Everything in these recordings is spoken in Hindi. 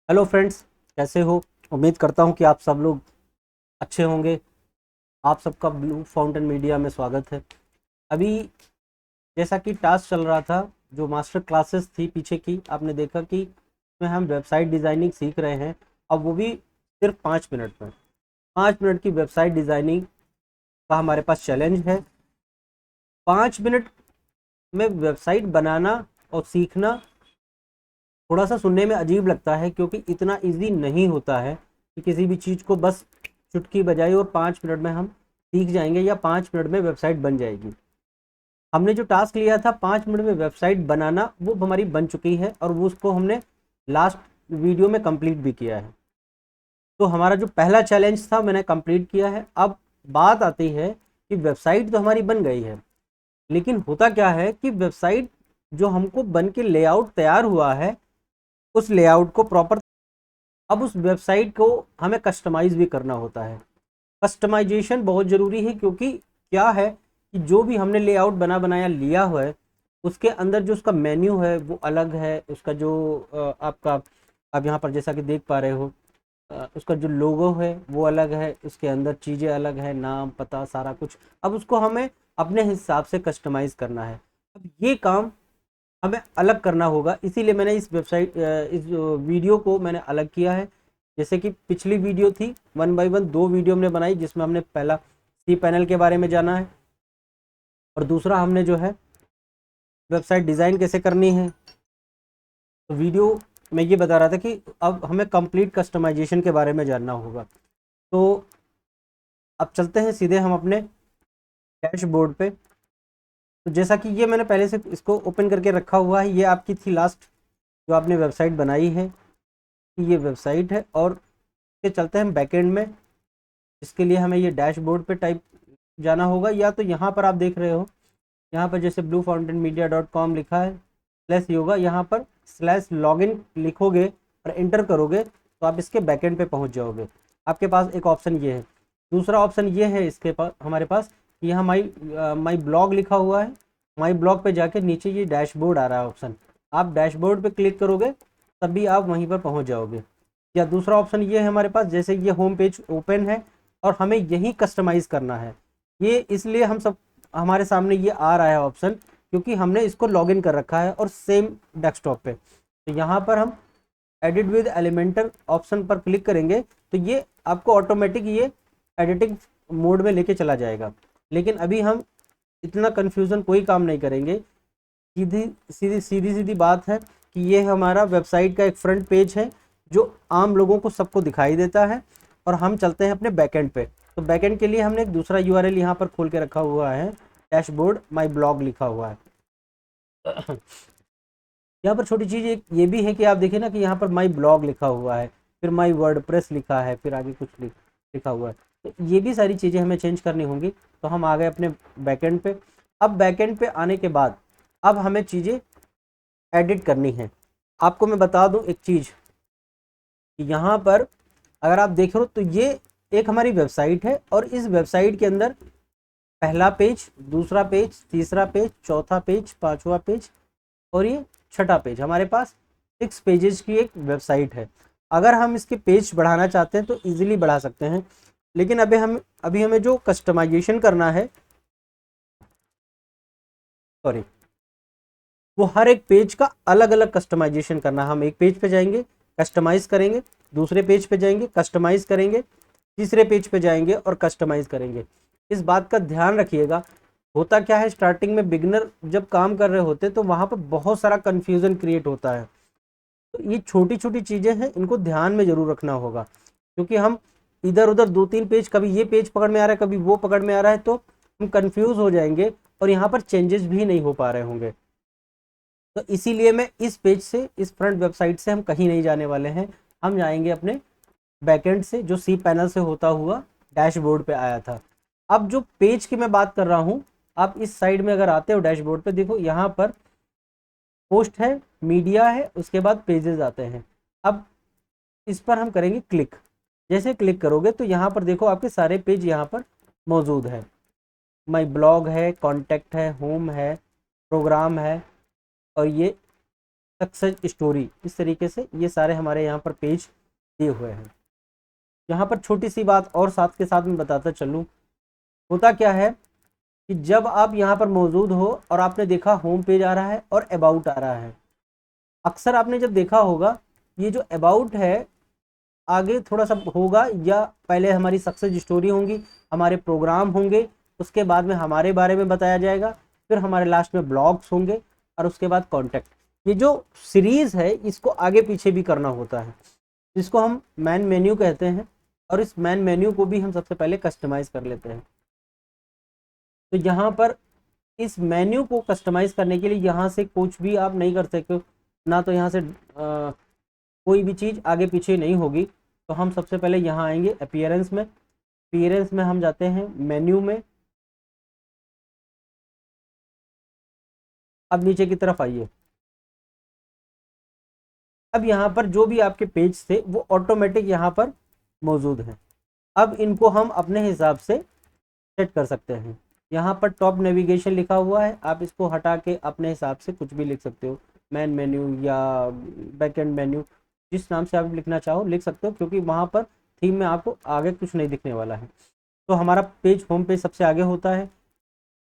हेलो फ्रेंड्स, कैसे हो। उम्मीद करता हूँ कि आप सब लोग अच्छे होंगे। आप सबका ब्लू फाउंटेन मीडिया में स्वागत है। अभी जैसा कि टास्क चल रहा था, जो मास्टर क्लासेस थी पीछे की, आपने देखा कि इसमें हम वेबसाइट डिज़ाइनिंग सीख रहे हैं। अब वो भी सिर्फ 5 मिनट में। 5 मिनट की वेबसाइट डिज़ाइनिंग का हमारे पास चैलेंज है। 5 मिनट में वेबसाइट बनाना और सीखना थोड़ा सा सुनने में अजीब लगता है, क्योंकि इतना इजी नहीं होता है कि किसी भी चीज़ को बस चुटकी बजाई और 5 मिनट में हम सीख जाएंगे या 5 मिनट में वेबसाइट बन जाएगी। हमने जो टास्क लिया था 5 मिनट में वेबसाइट बनाना, वो हमारी बन चुकी है और वो उसको हमने लास्ट वीडियो में कंप्लीट भी किया है। तो हमारा जो पहला चैलेंज था मैंने कंप्लीट किया है। अब बात आती है कि वेबसाइट तो हमारी बन गई है, लेकिन होता क्या है कि वेबसाइट जो हमको बन के लेआउट तैयार हुआ है, उस लेआउट को प्रॉपर, अब उस वेबसाइट को हमें कस्टमाइज भी करना होता है। कस्टमाइजेशन बहुत ज़रूरी है, क्योंकि क्या है कि जो भी हमने लेआउट बना बनाया लिया हुआ है, उसके अंदर जो उसका मेन्यू है वो अलग है। उसका जो आपका, आप यहाँ पर जैसा कि देख पा रहे हो, उसका जो लोगो है वो अलग है, उसके अंदर चीज़ें अलग है, नाम पता सारा कुछ। अब उसको हमें अपने हिसाब से कस्टमाइज़ करना है। अब ये काम हमें अलग करना होगा, इसीलिए मैंने इस वेबसाइट इस वीडियो को मैंने अलग किया है। जैसे कि पिछली वीडियो थी, 1 बाय 1 दो वीडियो हमने बनाई, जिसमें हमने पहला सी पैनल के बारे में जाना है और दूसरा हमने जो है वेबसाइट डिज़ाइन कैसे करनी है। तो वीडियो में ये बता रहा था कि अब हमें कंप्लीट कस्टमाइजेशन के बारे में जानना होगा। तो अब चलते हैं सीधे हम अपने डैशबोर्ड पे। तो जैसा कि ये मैंने पहले से इसको ओपन करके रखा हुआ है, ये आपकी थी लास्ट जो आपने वेबसाइट बनाई है, ये वेबसाइट है। और फिर चलते हैं हम बैकएंड में। इसके लिए हमें ये डैशबोर्ड पे टाइप जाना होगा, या तो यहाँ पर आप देख रहे हो, यहाँ पर जैसे bluefountainmedia.com लिखा है, स्लैश योगा, यहाँ पर स्लैश लॉगिन लिखोगे और एंटर करोगे तो आप इसके बैकएंड पे पहुँच जाओगे। आपके पास एक ऑप्शन ये है। दूसरा ऑप्शन ये है इसके पास, हमारे पास, कि यहाँ माई ब्लॉग लिखा हुआ है। माई ब्लॉग पे जाके नीचे ये डैशबोर्ड आ रहा है ऑप्शन, आप डैशबोर्ड पे क्लिक करोगे तभी आप वहीं पर पहुँच जाओगे। या दूसरा ऑप्शन ये है हमारे पास, जैसे ये होम पेज ओपन है और हमें यही कस्टमाइज़ करना है। ये इसलिए हम सब, हमारे सामने ये आ रहा है ऑप्शन, क्योंकि हमने इसको लॉगिन कर रखा है और सेम डेस्कटॉप पे। तो यहाँ पर हम एडिट विद एलिमेंटर ऑप्शन पर क्लिक करेंगे तो ये आपको ऑटोमेटिक ये एडिटिंग मोड में लेके चला जाएगा। लेकिन अभी हम इतना कन्फ्यूज़न कोई काम नहीं करेंगे। सीधी सीधी सीधी सीधी बात है कि ये हमारा वेबसाइट का एक फ्रंट पेज है जो आम लोगों को सबको दिखाई देता है। और हम चलते हैं अपने बैकएंड पे। तो बैकएंड के लिए हमने एक दूसरा यूआरएल यहाँ पर खोल के रखा हुआ है, डैशबोर्ड माई ब्लॉग लिखा हुआ है। यहाँ पर छोटी चीज़ एक ये भी है कि आप देखिए ना कि यहाँ पर माई ब्लॉग लिखा हुआ है, फिर माई वर्डप्रेस लिखा है, फिर आगे कुछ लिखा हुआ है। तो ये भी सारी चीज़ें हमें चेंज करनी होंगी। तो हम आ गए अपने बैकएंड पे। अब बैकएंड पे आने के बाद अब हमें चीज़ें एडिट करनी है। आपको मैं बता दूं एक चीज़, यहाँ पर अगर आप देख रहे हो तो ये एक हमारी वेबसाइट है और इस वेबसाइट के अंदर पहला पेज, दूसरा पेज, तीसरा पेज, चौथा पेज, पांचवा पेज और ये छठा पेज, हमारे पास 6 पेजेस की एक वेबसाइट है। अगर हम इसके पेज बढ़ाना चाहते हैं तो इजीली बढ़ा सकते हैं, लेकिन अभी हमें जो कस्टमाइजेशन करना है, सॉरी, वो हर एक पेज का अलग अलग कस्टमाइजेशन करना है। हम एक पेज पे जाएंगे, कस्टमाइज करेंगे, दूसरे पेज पे जाएंगे, कस्टमाइज करेंगे, तीसरे पेज पे जाएंगे और कस्टमाइज करेंगे। इस बात का ध्यान रखिएगा। होता क्या है, स्टार्टिंग में बिगनर जब काम कर रहे होते हैं तो वहाँ पर बहुत सारा कन्फ्यूज़न क्रिएट होता है। तो ये छोटी छोटी चीज़ें हैं, इनको ध्यान में ज़रूर रखना होगा, क्योंकि हम इधर उधर 2-3 पेज, कभी ये पेज पकड़ में आ रहा है, कभी वो पकड़ में आ रहा है, तो हम कंफ्यूज हो जाएंगे और यहाँ पर चेंजेस भी नहीं हो पा रहे होंगे। तो इसीलिए मैं इस पेज से, इस फ्रंट वेबसाइट से हम कहीं नहीं जाने वाले हैं। हम जाएंगे अपने बैकएंड से, जो सी पैनल से होता हुआ डैशबोर्ड पे आया था। अब जो पेज की मैं बात कर रहा हूँ, आप इस साइड में अगर आते हो डैशबोर्ड पे, देखो यहाँ पर पोस्ट है, मीडिया है, उसके बाद पेजेस आते हैं। अब इस पर हम करेंगे क्लिक। जैसे क्लिक करोगे तो यहाँ पर देखो आपके सारे पेज यहाँ पर मौजूद है। माई ब्लॉग है, कॉन्टैक्ट है, होम है, प्रोग्राम है और ये सक्सेस स्टोरी, इस तरीके से ये सारे हमारे यहाँ पर पेज दिए हुए हैं। यहाँ पर छोटी सी बात और साथ के साथ में बताता चलूँ, होता क्या है कि जब आप यहाँ पर मौजूद हो और आपने देखा होम पेज आ रहा है और अबाउट आ रहा है, अक्सर आपने जब देखा होगा ये जो अबाउट है आगे थोड़ा सा होगा, या पहले हमारी सक्सेस स्टोरी होंगी, हमारे प्रोग्राम होंगे, उसके बाद में हमारे बारे में बताया जाएगा, फिर हमारे लास्ट में ब्लॉग्स होंगे और उसके बाद कॉन्टैक्ट। ये जो सीरीज है इसको आगे पीछे भी करना होता है, जिसको हम मैन मेन्यू कहते हैं, और इस मैन मेन्यू को भी हम सबसे पहले कस्टमाइज कर लेते हैं। तो यहाँ पर इस मेन्यू को कस्टमाइज करने के लिए यहाँ से कुछ भी आप नहीं कर सकते हो, ना तो यहाँ से कोई भी चीज़ आगे पीछे नहीं होगी। तो हम सबसे पहले यहाँ आएंगे अपीयरेंस में, अपीयरेंस में हम जाते हैं मेन्यू में। अब नीचे की तरफ आइए, अब यहाँ पर जो भी आपके पेज थे वो ऑटोमेटिक यहाँ पर मौजूद हैं। अब इनको हम अपने हिसाब से सेट कर सकते हैं। यहाँ पर टॉप नेविगेशन लिखा हुआ है, आप इसको हटा के अपने हिसाब से कुछ भी लिख सकते हो, मैन मेन्यू या बैकएंड मेन्यू, जिस नाम से आप लिखना चाहो लिख सकते हो, क्योंकि वहाँ पर थीम में आपको आगे कुछ नहीं दिखने वाला है। तो हमारा पेज होम पेज सबसे आगे होता है,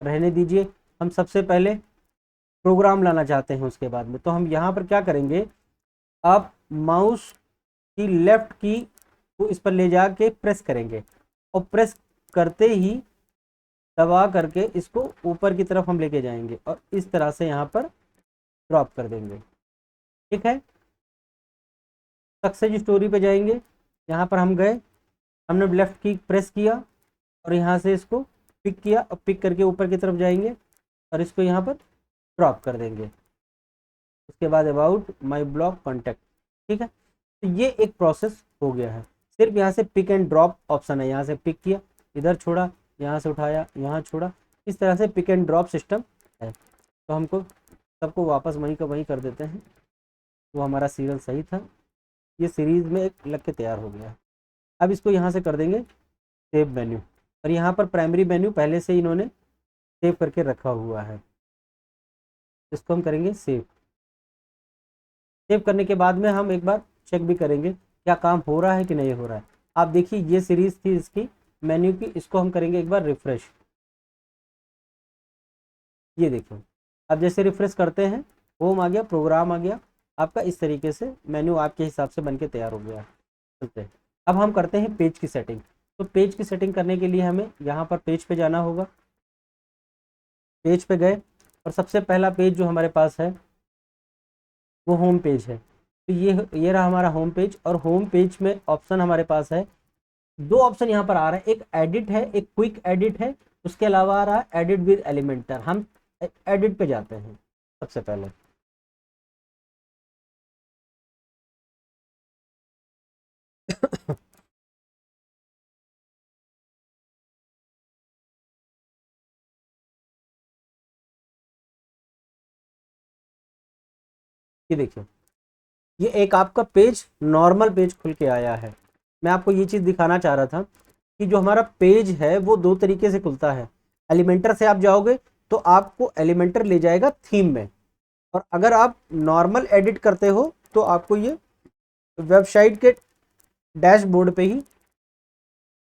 रहने दीजिए। हम सबसे पहले प्रोग्राम लाना चाहते हैं उसके बाद में, तो हम यहाँ पर क्या करेंगे, आप माउस की लेफ्ट की को इस पर ले जाके प्रेस करेंगे, और प्रेस करते ही दबा करके इसको ऊपर की तरफ हम लेके जाएंगे और इस तरह से यहाँ पर ड्रॉप कर देंगे। ठीक है, सक्सेस स्टोरी पे जाएंगे, यहाँ पर हम गए, हमने लेफ्ट की प्रेस किया और यहाँ से इसको पिक किया, और पिक करके ऊपर की तरफ जाएंगे और इसको यहाँ पर ड्रॉप कर देंगे। उसके बाद अबाउट माय ब्लॉग कॉन्टैक्ट। ठीक है, तो ये एक प्रोसेस हो गया है। सिर्फ यहाँ से पिक एंड ड्रॉप ऑप्शन है, यहाँ से पिक किया, इधर छोड़ा, यहाँ से उठाया, यहाँ छोड़ा, इस तरह से पिक एंड ड्रॉप सिस्टम है। तो हमको सबको वापस वहीं का वहीं कर देते हैं, वो हमारा सीरियल सही था, ये सीरीज़ में एक लग के तैयार हो गया है। अब इसको यहाँ से कर देंगे सेव मेन्यू, और यहाँ पर प्राइमरी मेन्यू पहले से इन्होंने सेव करके रखा हुआ है, इसको हम करेंगे सेव। सेव करने के बाद में हम एक बार चेक भी करेंगे क्या काम हो रहा है कि नहीं हो रहा है। आप देखिए ये सीरीज़ थी इसकी मेन्यू की, इसको हम करेंगे एक बार रिफ़्रेश। ये देखिए, अब जैसे रिफ़्रेश करते हैं होम आ गया, प्रोग्राम आ गया आपका, इस तरीके से मेन्यू आपके हिसाब से बन के तैयार हो गया। चलते हैं, अब हम करते हैं पेज की सेटिंग। तो पेज की सेटिंग करने के लिए हमें यहाँ पर पेज पे जाना होगा। पेज पे गए और सबसे पहला पेज जो हमारे पास है वो होम पेज है। तो ये रहा हमारा होम पेज, और होम पेज में ऑप्शन हमारे पास है, दो ऑप्शन यहाँ पर आ रहे हैं, एक एडिट है, एक क्विक एडिट है, उसके अलावा आ रहा है एडिट विद एलिमेंटर। हम एडिट पे जाते हैं सबसे पहले। ये देखिए, ये एक आपका पेज नॉर्मल पेज खुल के आया है। मैं आपको ये चीज़ दिखाना चाह रहा था कि जो हमारा पेज है वो दो तरीके से खुलता है। एलिमेंटर से आप जाओगे तो आपको एलिमेंटर ले जाएगा थीम में, और अगर आप नॉर्मल एडिट करते हो तो आपको ये वेबसाइट के डैशबोर्ड पे ही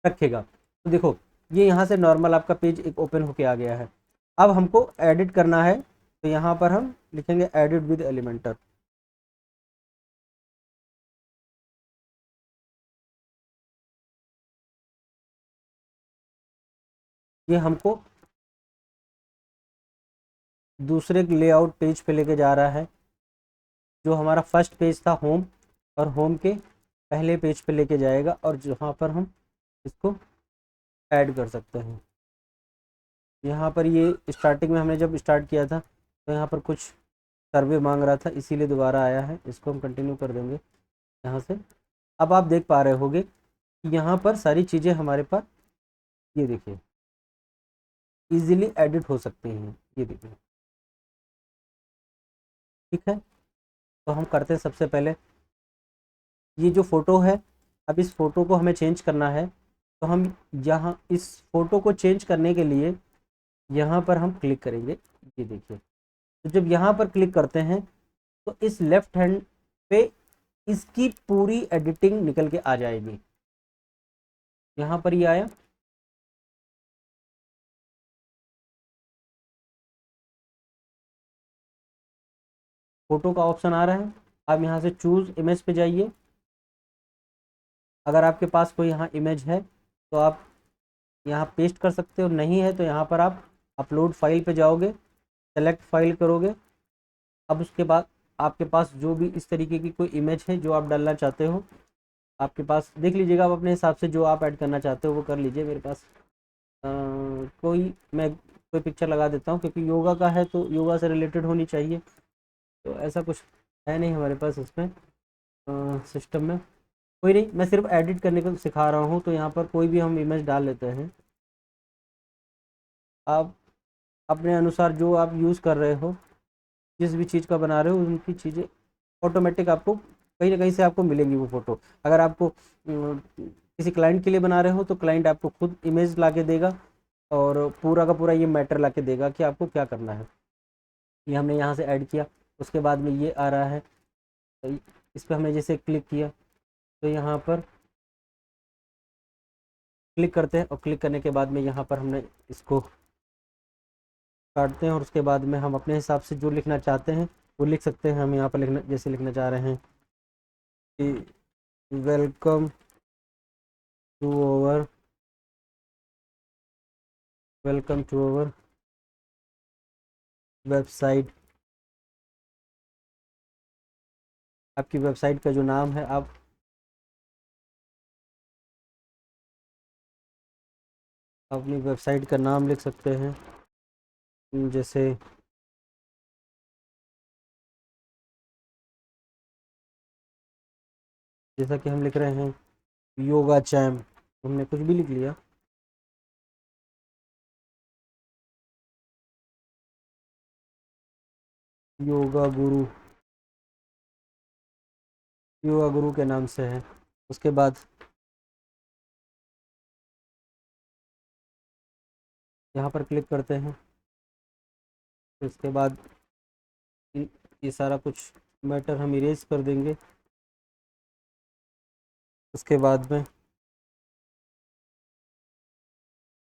रखेगा। तो देखो, ये यहाँ से नॉर्मल आपका पेज एक ओपन होके आ गया है। अब हमको एडिट करना है, तो यहाँ पर हम लिखेंगे एडिट विद एलिमेंटर। ये हमको दूसरे लेआउट पेज पे लेके जा रहा है, जो हमारा फर्स्ट पेज था होम, और होम के पहले पेज पे लेके जाएगा, और जहाँ पर हम इसको ऐड कर सकते हैं। यहाँ पर ये स्टार्टिंग में हमने जब स्टार्ट किया था तो यहाँ पर कुछ सर्वे मांग रहा था, इसीलिए दोबारा आया है। इसको हम कंटिन्यू कर देंगे यहाँ से। अब आप देख पा रहे होगे कि यहाँ पर सारी चीज़ें हमारे पास, ये देखिए, इजीली एडिट हो सकती हैं। ये देखिए, ठीक है। तो हम करते हैं सबसे पहले, ये जो फ़ोटो है, अब इस फ़ोटो को हमें चेंज करना है, तो हम यहाँ इस फ़ोटो को चेंज करने के लिए यहाँ पर हम क्लिक करेंगे। ये देखिए, तो जब यहाँ पर क्लिक करते हैं तो इस लेफ्ट हैंड पे इसकी पूरी एडिटिंग निकल के आ जाएगी। यहाँ पर ये आया, फोटो का ऑप्शन आ रहा है। आप यहाँ से चूज इमेज पे जाइए। अगर आपके पास कोई यहाँ इमेज है तो आप यहाँ पेस्ट कर सकते हो, नहीं है तो यहाँ पर आप अपलोड फाइल पे जाओगे, सेलेक्ट फाइल करोगे। अब उसके बाद आपके पास जो भी इस तरीके की कोई इमेज है जो आप डालना चाहते हो, आपके पास देख लीजिएगा, आप अपने हिसाब से जो आप ऐड करना चाहते हो वो कर लीजिए। मेरे पास कोई मैं कोई पिक्चर लगा देता हूँ, क्योंकि योगा का है तो योगा से रिलेटेड होनी चाहिए। तो ऐसा कुछ है नहीं हमारे पास इसमें सिस्टम में। कोई नहीं, मैं सिर्फ एडिट करने को सिखा रहा हूँ। तो यहाँ पर कोई भी हम इमेज डाल लेते हैं। आप अपने अनुसार जो आप यूज़ कर रहे हो, जिस भी चीज़ का बना रहे हो, उनकी चीज़ें ऑटोमेटिक आपको कहीं ना कहीं से आपको मिलेंगी वो फ़ोटो। अगर आपको किसी क्लाइंट के लिए बना रहे हो तो क्लाइंट आपको खुद इमेज ला के देगा और पूरा का पूरा ये मैटर ला के देगा कि आपको क्या करना है। ये हमने यहाँ से ऐड किया, उसके बाद में ये आ रहा है। तो इस पर हमने जैसे क्लिक किया तो यहाँ पर क्लिक करते हैं, और क्लिक करने के बाद में यहाँ पर हमने इसको काटते हैं, और उसके बाद में हम अपने हिसाब से जो लिखना चाहते हैं वो लिख सकते हैं। हम यहाँ पर लिखना, जैसे लिखना चाह रहे हैं कि welcome to our welcome to our website. आपकी वेबसाइट का जो नाम है आप अपनी वेबसाइट का नाम लिख सकते हैं, जैसे जैसा कि हम लिख रहे हैं योगा चैम, हमने कुछ भी लिख लिया। योगा गुरु, योगा गुरु के नाम से है। उसके बाद यहाँ पर क्लिक करते हैं। फिर उसके बाद ये सारा कुछ मैटर हम इरेज कर देंगे। उसके बाद में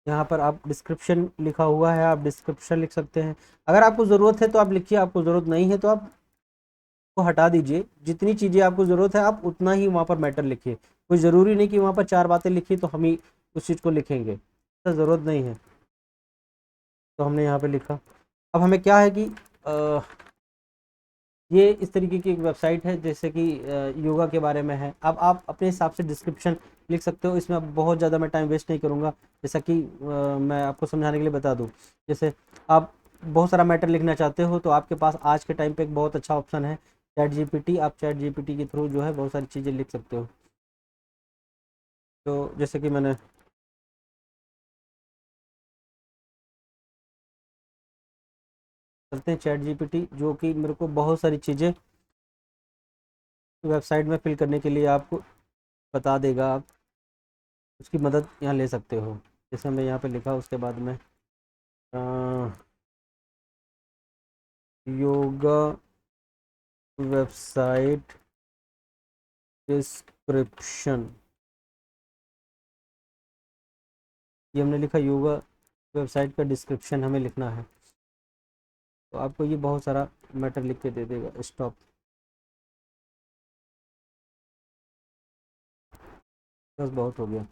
यहाँ पर आप डिस्क्रिप्शन लिखा हुआ है, आप डिस्क्रिप्शन लिख सकते हैं। अगर आपको ज़रूरत है तो आप लिखिए, आपको ज़रूरत नहीं है तो आप को हटा दीजिए। जितनी चीज़ें आपको ज़रूरत है आप उतना ही वहाँ पर मैटर लिखिए। कोई ज़रूरी नहीं कि वहाँ पर 4 बातें लिखी तो हम ही उस चीज़ को लिखेंगे, ऐसा ज़रूरत नहीं है। तो हमने यहाँ पे लिखा। अब हमें क्या है कि ये इस तरीके की एक वेबसाइट है जैसे कि योगा के बारे में है। अब आप अपने हिसाब से डिस्क्रिप्शन लिख सकते हो। इसमें अब बहुत ज़्यादा मैं टाइम वेस्ट नहीं करूँगा। जैसा कि मैं आपको समझाने के लिए बता दूँ, जैसे आप बहुत सारा मैटर लिखना चाहते हो तो आपके पास आज के टाइम पे एक बहुत अच्छा ऑप्शन है चैट जीपीटी। आप चैट जीपीटी के थ्रू जो है बहुत सारी चीज़ें लिख सकते हो। तो जैसे कि मैंने करते हैं चैट जीपीटी, जो कि मेरे को बहुत सारी चीज़ें वेबसाइट में फिल करने के लिए आपको बता देगा। आप उसकी मदद यहाँ ले सकते हो। जैसे हमने यहाँ पे लिखा, उसके बाद में योगा वेबसाइट डिस्क्रिप्शन, ये हमने लिखा योगा वेबसाइट का डिस्क्रिप्शन हमें लिखना है। तो आपको ये बहुत सारा मैटर लिख के दे देगा। स्टॉप, बस बहुत हो गया।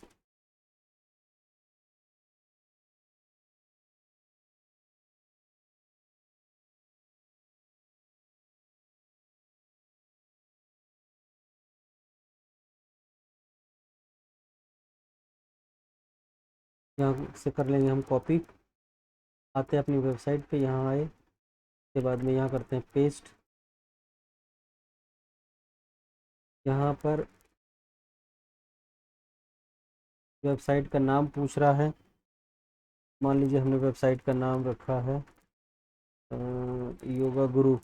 यहाँ से कर लेंगे हम कॉपी। आते हैं अपनी वेबसाइट पे, यहाँ आए, उसके बाद में यहाँ करते हैं पेस्ट। यहाँ पर वेबसाइट का नाम पूछ रहा है। मान लीजिए हमने वेबसाइट का नाम रखा है योगा गुरु,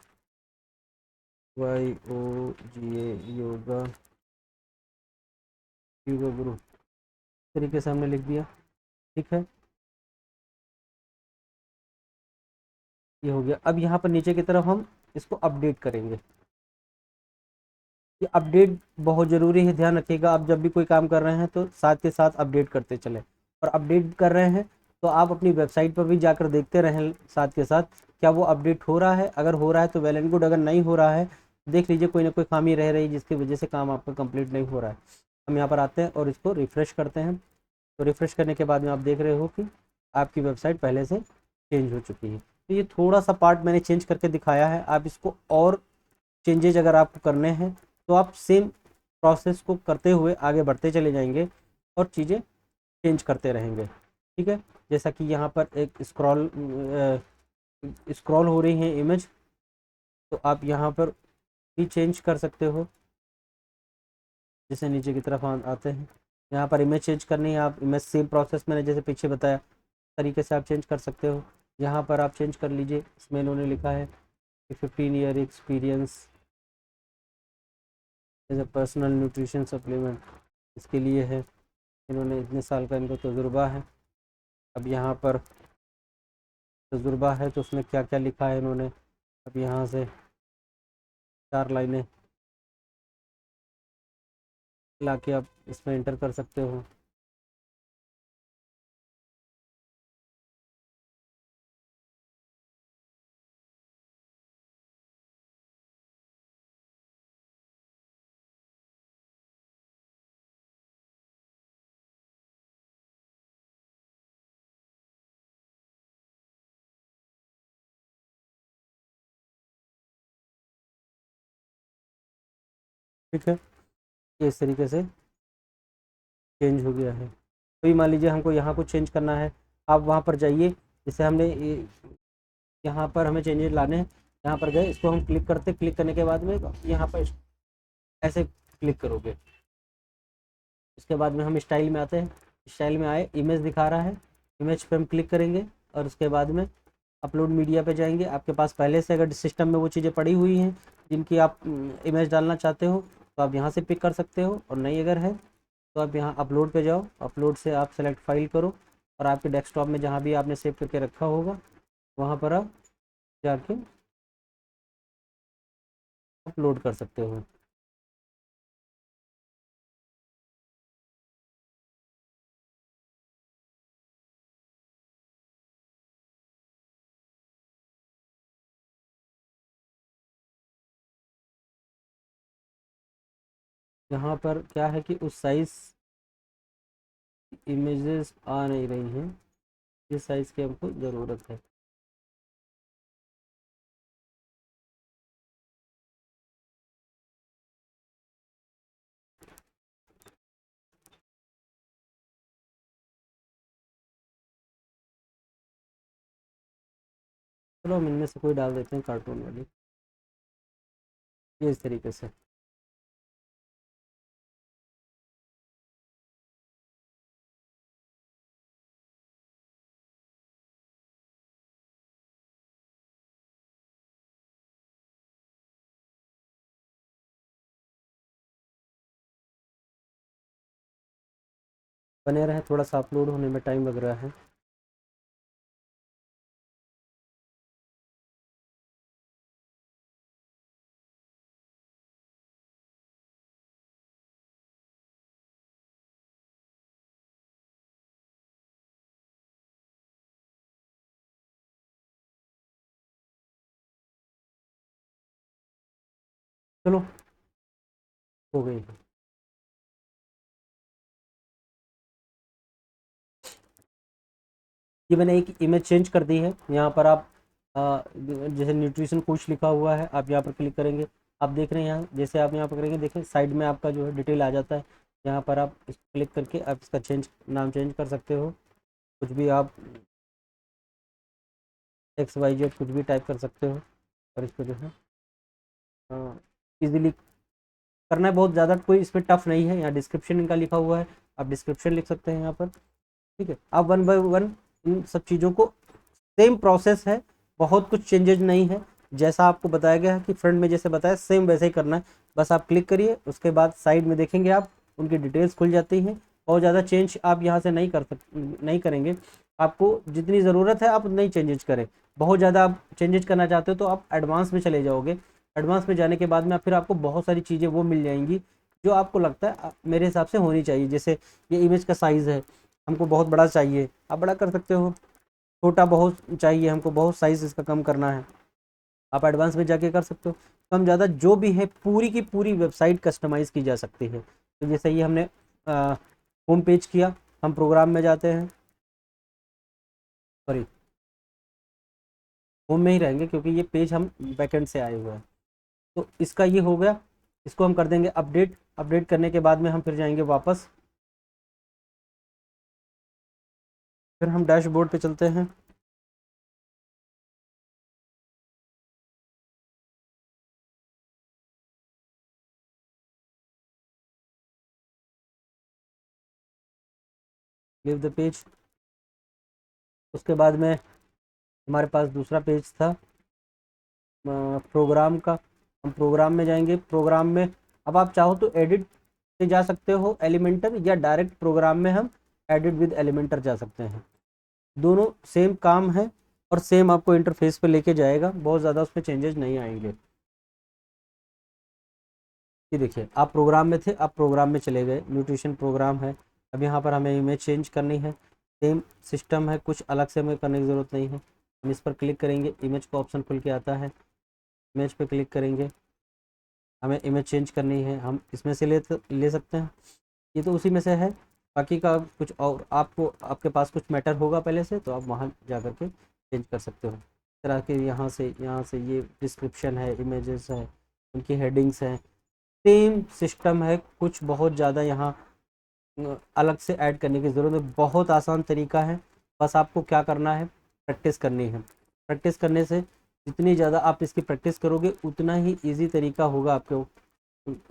YOGA, योगा योगा गुरु, इस तरीके से हमने लिख दिया। ठीक है, ये हो गया। अब यहाँ पर नीचे की तरफ हम इसको अपडेट करेंगे। कि अपडेट बहुत ज़रूरी है। ध्यान रखिएगा, आप जब भी कोई काम कर रहे हैं तो साथ के साथ अपडेट करते चलें। और अपडेट कर रहे हैं तो आप अपनी वेबसाइट पर भी जाकर देखते रहें साथ के साथ, क्या वो अपडेट हो रहा है। अगर हो रहा है तो वेल एंड गुड, अगर नहीं हो रहा है देख लीजिए कोई ना कोई खामी रह रही जिसकी वजह से काम आपका कंप्लीट नहीं हो रहा है। हम यहाँ पर आते हैं और इसको रिफ़्रेश करते हैं। तो रिफ़्रेश करने के बाद में आप देख रहे हो कि आपकी वेबसाइट पहले से चेंज हो चुकी है। तो ये थोड़ा सा पार्ट मैंने चेंज करके दिखाया है। आप इसको और चेंजेज अगर आपको करने हैं तो आप सेम प्रोसेस को करते हुए आगे बढ़ते चले जाएंगे और चीज़ें चेंज करते रहेंगे। ठीक है, जैसा कि यहाँ पर एक स्क्रॉल हो रही है इमेज, तो आप यहाँ पर भी चेंज कर सकते हो। जैसे नीचे की तरफ आते हैं, यहाँ पर इमेज चेंज करनी है, आप इमेज सेम प्रोसेस मैंने जैसे पीछे बताया तरीके से आप चेंज कर सकते हो। यहाँ पर आप चेंज कर लीजिए। इसमें इन्होंने लिखा है कि 15 year experience as a personal nutrition supplement, इसके लिए है। इन्होंने इतने साल का इनको तजुर्बा है। अब यहाँ पर तजुर्बा है तो उसमें क्या क्या लिखा है इन्होंने, अब यहाँ से 4 लाइनें ला के आप इसमें एंटर कर सकते हो। ठीक है, ये इस तरीके से चेंज हो गया है। तो मान लीजिए हमको यहाँ कुछ चेंज करना है, आप वहाँ पर जाइए। जैसे हमने यहाँ पर हमें चेंजेस लाने हैं, यहाँ पर गए, इसको हम क्लिक करते, क्लिक करने के बाद में यहाँ पर ऐसे क्लिक करोगे। इसके बाद में हम स्टाइल में आते हैं, स्टाइल में आए, इमेज दिखा रहा है, इमेज पे हम क्लिक करेंगे और उसके बाद में अपलोड मीडिया पे जाएंगे। आपके पास पहले से अगर सिस्टम में वो चीज़ें पड़ी हुई हैं जिनकी आप इमेज डालना चाहते हो तो आप यहाँ से पिक कर सकते हो, और नहीं अगर है तो आप यहाँ अपलोड पे जाओ, अपलोड से आप सेलेक्ट फाइल करो और आपके डेस्कटॉप में जहाँ भी आपने सेव करके रखा होगा वहाँ पर आप जाके अपलोड कर सकते हो। यहाँ पर क्या है कि उस साइज़ इमेजेस आ नहीं रही हैं जिस साइज़ की हमको ज़रूरत है। चलो हम इनमें से कोई डाल देते हैं कार्टून वाली, ये इस तरीके से। बने रहे, थोड़ा सा अपलोड होने में टाइम लग रहा है। चलो हो गई। ये मैंने एक इमेज चेंज कर दी है। यहाँ पर आप जैसे न्यूट्रिशन कोच लिखा हुआ है, आप यहाँ पर क्लिक करेंगे, आप देख रहे हैं यहाँ, जैसे आप यहाँ पर करेंगे देखें साइड में आपका जो है डिटेल आ जाता है। यहाँ पर आप इस क्लिक करके आप इसका नाम चेंज कर सकते हो, कुछ भी आप XYZ कुछ भी टाइप कर सकते हो। और इसको जो है इजीली करना है, बहुत ज़्यादा कोई इसमें टफ नहीं है। यहाँ डिस्क्रिप्शन इनका लिखा हुआ है, आप डिस्क्रिप्शन लिख सकते हैं यहाँ पर। ठीक है, आप 1 बाय 1 इन सब चीज़ों को, सेम प्रोसेस है, बहुत कुछ चेंजेज नहीं है। जैसा आपको बताया गया है कि फ्रंट में जैसे बताया सेम वैसे ही करना है। बस आप क्लिक करिए, उसके बाद साइड में देखेंगे आप उनकी डिटेल्स खुल जाती हैं। बहुत ज़्यादा चेंज आप यहाँ से नहीं करेंगे। आपको जितनी ज़रूरत है आप उतना ही चेंजेज करें। बहुत ज़्यादा आप चेंजेज करना चाहते हो तो आप एडवांस में चले जाओगे, एडवांस में जाने के बाद में फिर आपको बहुत सारी चीज़ें वो मिल जाएंगी जो आपको लगता है मेरे हिसाब से होनी चाहिए। जैसे ये इमेज का साइज़ है, हमको बहुत बड़ा चाहिए, आप बड़ा कर सकते हो। छोटा बहुत चाहिए, हमको बहुत साइज़ इसका कम करना है, आप एडवांस में जाके कर सकते हो। कम ज़्यादा जो भी है पूरी की पूरी वेबसाइट कस्टमाइज़ की जा सकती है। तो जैसे ये हमने होम पेज किया, हम प्रोग्राम में जाते हैं, सॉरी होम में ही रहेंगे क्योंकि ये पेज हम बैकएंड से आए हुए हैं। तो इसका ये हो गया, इसको हम कर देंगे अपडेट। अपडेट करने के बाद में हम फिर जाएंगे वापस, फिर हम डैशबोर्ड पे चलते हैं। Leave the page. उसके बाद में हमारे पास दूसरा पेज था प्रोग्राम का। हम प्रोग्राम में जाएंगे, प्रोग्राम में अब आप चाहो तो एडिट से जा सकते हो एलिमेंटर, या डायरेक्ट प्रोग्राम में हम एडिट विद एलिमेंटर जा सकते हैं। दोनों सेम काम है और सेम आपको इंटरफेस पे लेके जाएगा, बहुत ज़्यादा उसमें चेंजेस नहीं आएंगे। ये देखिए आप प्रोग्राम में थे, आप प्रोग्राम में चले गए, न्यूट्रिशन प्रोग्राम है। अब यहाँ पर हमें इमेज चेंज करनी है, सेम सिस्टम है, कुछ अलग से हमें करने की ज़रूरत नहीं है। हम इस पर क्लिक करेंगे, इमेज का ऑप्शन खुल के आता है, इमेज पे क्लिक करेंगे, हमें इमेज चेंज करनी है, हम इसमें से ले सकते हैं, ये तो उसी में से है। बाकी का कुछ और आपको, आपके पास कुछ मैटर होगा पहले से, तो आप वहाँ जा कर के चेंज कर सकते हो। इस तरह के यहाँ से ये डिस्क्रिप्शन है, इमेजेस है, उनकी हेडिंग्स हैं, सेम सिस्टम है। कुछ बहुत ज़्यादा यहाँ अलग से ऐड करने की ज़रूरत है, बहुत आसान तरीका है। बस आपको क्या करना है, प्रैक्टिस करनी है। प्रैक्टिस करने से जितनी ज़्यादा आप इसकी प्रैक्टिस करोगे उतना ही ईजी तरीका होगा आपको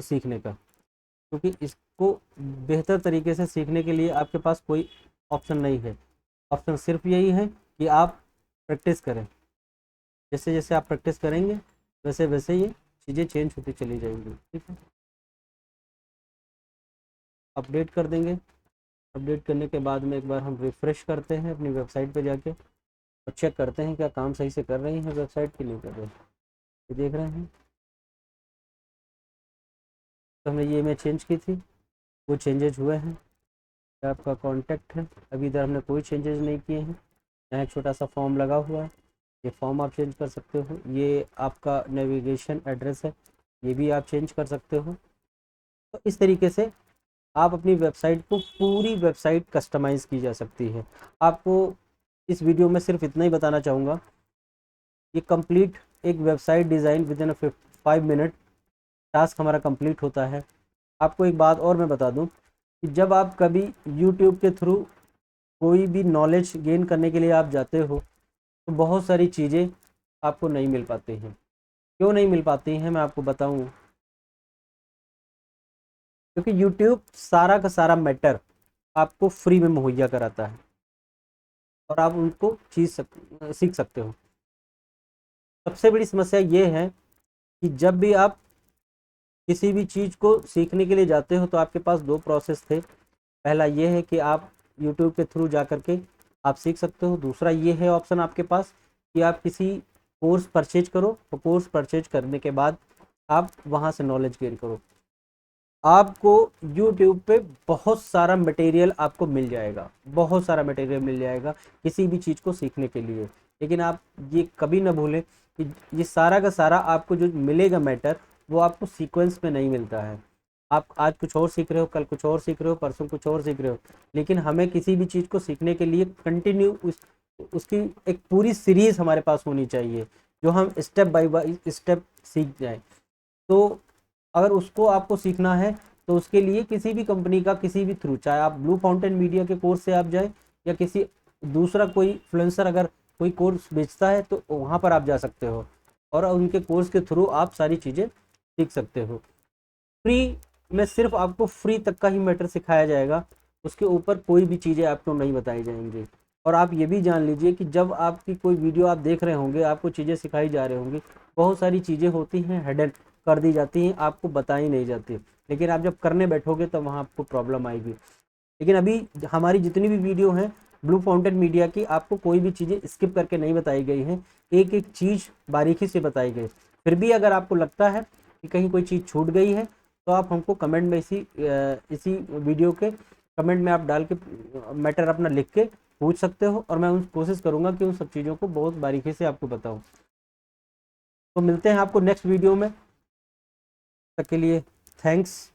सीखने का, क्योंकि इसको बेहतर तरीके से सीखने के लिए आपके पास कोई ऑप्शन नहीं है। ऑप्शन सिर्फ यही है कि आप प्रैक्टिस करें। जैसे जैसे आप प्रैक्टिस करेंगे वैसे वैसे ये चीज़ें चेंज होती चली जाएंगी। ठीक है, अपडेट कर देंगे। अपडेट करने के बाद में एक बार हम रिफ़्रेश करते हैं अपनी वेबसाइट पे जाके और चेक करते हैं क्या काम सही से कर रही हैं वेबसाइट की नहीं कर रहे। ये देख रहे हैं, तो हमने ये इमेज चेंज की थी, वो चेंजेज हुए हैं। आपका कॉन्टैक्ट है, अभी इधर हमने कोई चेंजेस नहीं किए हैं। यहाँ एक छोटा सा फॉर्म लगा हुआ है, ये फॉर्म आप चेंज कर सकते हो। ये आपका नेविगेशन एड्रेस है, ये भी आप चेंज कर सकते हो। तो इस तरीके से आप अपनी वेबसाइट को, पूरी वेबसाइट कस्टमाइज़ की जा सकती है। आपको इस वीडियो में सिर्फ इतना ही बताना चाहूँगा, ये कंप्लीट एक website design with in 5 minute task हमारा कंप्लीट होता है। आपको एक बात और मैं बता दूं कि जब आप कभी यूट्यूब के थ्रू कोई भी नॉलेज गेन करने के लिए आप जाते हो तो बहुत सारी चीज़ें आपको नहीं मिल पाती हैं। क्यों नहीं मिल पाती हैं मैं आपको बताऊं, क्योंकि यूट्यूब सारा का सारा मैटर आपको फ्री में मुहैया कराता है और आप उनको सीख सकते हो। सबसे बड़ी समस्या ये है कि जब भी आप किसी भी चीज़ को सीखने के लिए जाते हो तो आपके पास दो प्रोसेस थे। पहला ये है कि आप यूट्यूब के थ्रू जा कर के आप सीख सकते हो। दूसरा ये है ऑप्शन आपके पास कि आप किसी कोर्स परचेज करो और कोर्स परचेज करने के बाद आप वहाँ से नॉलेज गेन करो। आपको यूट्यूब पे बहुत सारा मटेरियल आपको मिल जाएगा, बहुत सारा मटेरियल मिल जाएगा किसी भी चीज़ को सीखने के लिए। लेकिन आप ये कभी ना भूलें कि ये सारा का सारा आपको जो मिलेगा मैटर, वो आपको सीक्वेंस में नहीं मिलता है। आप आज कुछ और सीख रहे हो, कल कुछ और सीख रहे हो, परसों कुछ और सीख रहे हो, लेकिन हमें किसी भी चीज़ को सीखने के लिए कंटिन्यू उसकी एक पूरी सीरीज़ हमारे पास होनी चाहिए, जो हम स्टेप बाय स्टेप सीख जाएं। तो अगर उसको आपको सीखना है तो उसके लिए किसी भी कंपनी का किसी भी थ्रू, चाहे आप ब्लू फाउंटेन मीडिया के कोर्स से आप जाएं या किसी दूसरा कोई इन्फ्लुएंसर अगर कोई कोर्स बेचता है तो वहाँ पर आप जा सकते हो और उनके कोर्स के थ्रू आप सारी चीज़ें सीख सकते हो। फ्री में सिर्फ आपको फ्री तक का ही मैटर सिखाया जाएगा, उसके ऊपर कोई भी चीज़ें आपको नहीं बताई जाएंगी। और आप ये भी जान लीजिए कि जब आपकी कोई वीडियो आप देख रहे होंगे, आपको चीज़ें सिखाई जा रही होंगी, बहुत सारी चीज़ें होती हैं हिडन कर दी जाती हैं, आपको बताई नहीं जाती, लेकिन आप जब करने बैठोगे तो वहाँ आपको प्रॉब्लम आएगी। लेकिन अभी हमारी जितनी भी वीडियो हैं ब्लू फाउंटेन मीडिया की, आपको कोई भी चीज़ें स्किप करके नहीं बताई गई हैं, एक एक चीज़ बारीकी से बताई गई। फिर भी अगर आपको लगता है कि कहीं कोई चीज़ छूट गई है तो आप हमको कमेंट में इसी वीडियो के कमेंट में आप डाल के मैटर अपना लिख के पूछ सकते हो, और मैं कोशिश करूँगा कि उन सब चीज़ों को बहुत बारीकी से आपको बताऊँ। तो मिलते हैं आपको नेक्स्ट वीडियो में, तब तक के लिए थैंक्स।